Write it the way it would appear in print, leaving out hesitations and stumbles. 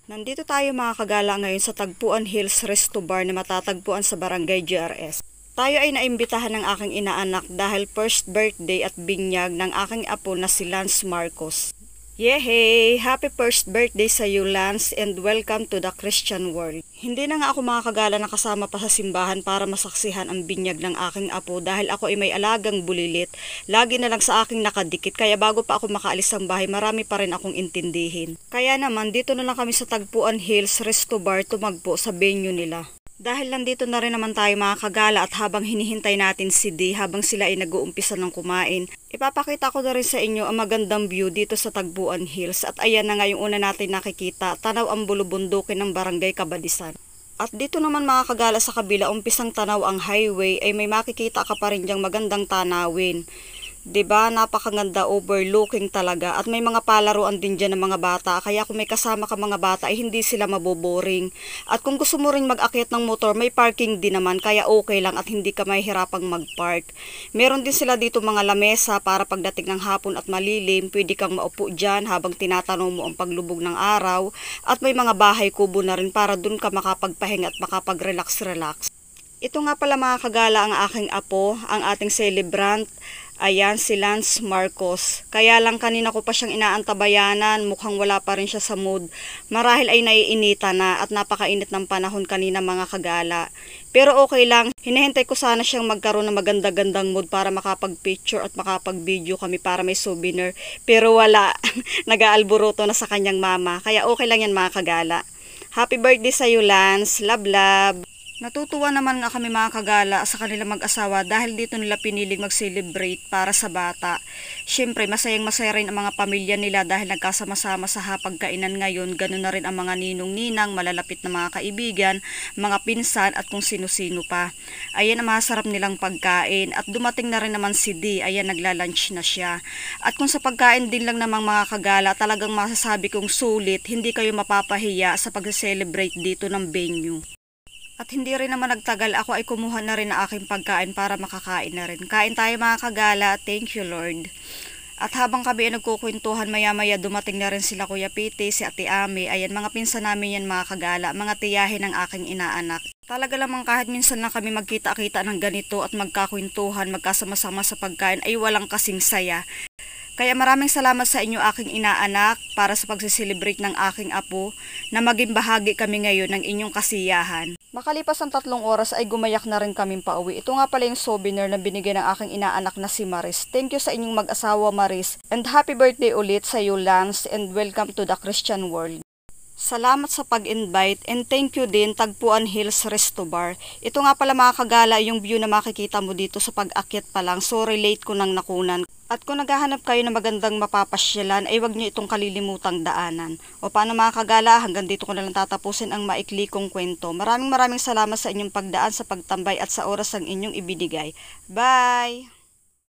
Nandito tayo mga kagala ngayon sa Tagpuan Hills Resto Bar na matatagpuan sa Barangay GRS. Tayo ay naimbitahan ng aking inaanak dahil first birthday at binyag ng aking apo na si Lance Marcos. Yehey! Happy first birthday sa iyo, Lance, and welcome to the Christian world. Hindi na nga ako mga kagala nakasama pa sa simbahan para masaksihan ang binyag ng aking apo dahil ako ay may alagang bulilit. Lagi na lang sa aking nakadikit kaya bago pa ako makaalis ng bahay marami pa rin akong intindihin. Kaya naman dito na lang kami sa Tagpuan Hills Resto Bar tumagpo sa venue nila. Dahil nandito na rin naman tayo mga kagala at habang hinihintay natin si D habang sila ay nag-uumpisa ng kumain, ipapakita ko na rin sa inyo ang magandang view dito sa Tagpuan Hills at ayan na nga yung una natin nakikita, tanaw ang bulubundukin ng Barangay Kabadisan. At dito naman mga kagala sa kabila, umpisang tanaw ang highway ay may makikita ka pa rin diyang magandang tanawin. Diba, napakaganda, overlooking talaga at may mga palaruan din dyan ng mga bata kaya kung may kasama ka mga bata ay hindi sila maboboring. At kung gusto mo rin mag-akyat ng motor, may parking din naman kaya okay lang at hindi ka mahihirapang mag-park. Meron din sila dito mga lamesa para pagdating ng hapon at malilim, pwede kang maupo dyan habang tinatanaw mo ang paglubog ng araw at may mga bahay kubo na rin para dun ka makapagpahinga at makapag-relax-relax. Ito nga pala mga kagala ang aking apo, ang ating celebrant. Ayan, si Lance Marcos. Kaya lang kanina ko pa siyang inaantabayanan, mukhang wala pa rin siya sa mood. Marahil ay naiinita na at napakainit ng panahon kanina mga kagala. Pero okay lang, hinihintay ko sana siyang magkaroon ng maganda-gandang mood para makapag-picture at makapag-video kami para may souvenir. Pero wala, nag-aalburuto na sa kanyang mama. Kaya okay lang yan mga kagala. Happy birthday sa iyo, Lance. Love, love. Natutuwa naman nga kami mga kagala sa kanilang mag-asawa dahil dito nila piniling mag-celebrate para sa bata. Siyempre, masayang-masaya rin ang mga pamilya nila dahil nagkasama-sama sa hapagkainan ngayon. Ganun na rin ang mga ninong-ninang, malalapit na mga kaibigan, mga pinsan at kung sino-sino pa. Ayan ang masarap nilang pagkain at dumating na rin naman si D. Ayan, nagla-lunch na siya. At kung sa pagkain din lang namang mga kagala, talagang masasabi kong sulit, hindi kayo mapapahiya sa pag-celebrate dito ng venue. At hindi rin naman nagtagal, ako ay kumuha na rin ng aking pagkain para makakain na rin. Kain tayo mga kagala, thank you Lord. At habang kami ay nagkukwentuhan, maya-maya dumating na rin sila Kuya Pete, si Ate Ame. Ayan, mga pinsan namin yan mga kagala, mga tiyahin ng aking inaanak. Talaga lamang kahit minsan lang kami magkita-kita ng ganito at magkakwentuhan, magkasama-sama sa pagkain ay walang kasing saya. Kaya maraming salamat sa inyo aking inaanak para sa pagsiselebrate ng aking apo na maging bahagi kami ngayon ng inyong kasiyahan. Makalipas ang 3 oras ay gumayak na rin kaming pauwi. Ito nga pala yung souvenir na binigay ng aking inaanak na si Maris. Thank you sa inyong mag-asawa Maris and happy birthday ulit sa iyo Lance and welcome to the Christian world. Salamat sa pag-invite and thank you din Tagpuan Hills Resto Bar. Ito nga pala mga kagala yung view na makikita mo dito sa pag-akyat pa lang. So relate ko nang nakunan. At kung naghahanap kayo ng magandang mapapasyalan ay wag nyo itong kalilimutang daanan. O paano mga kagala, hanggang dito ko na lang tatapusin ang maikli kong kwento. Maraming salamat sa inyong pagdaan sa pagtambay at sa oras ang inyong ibinigay. Bye!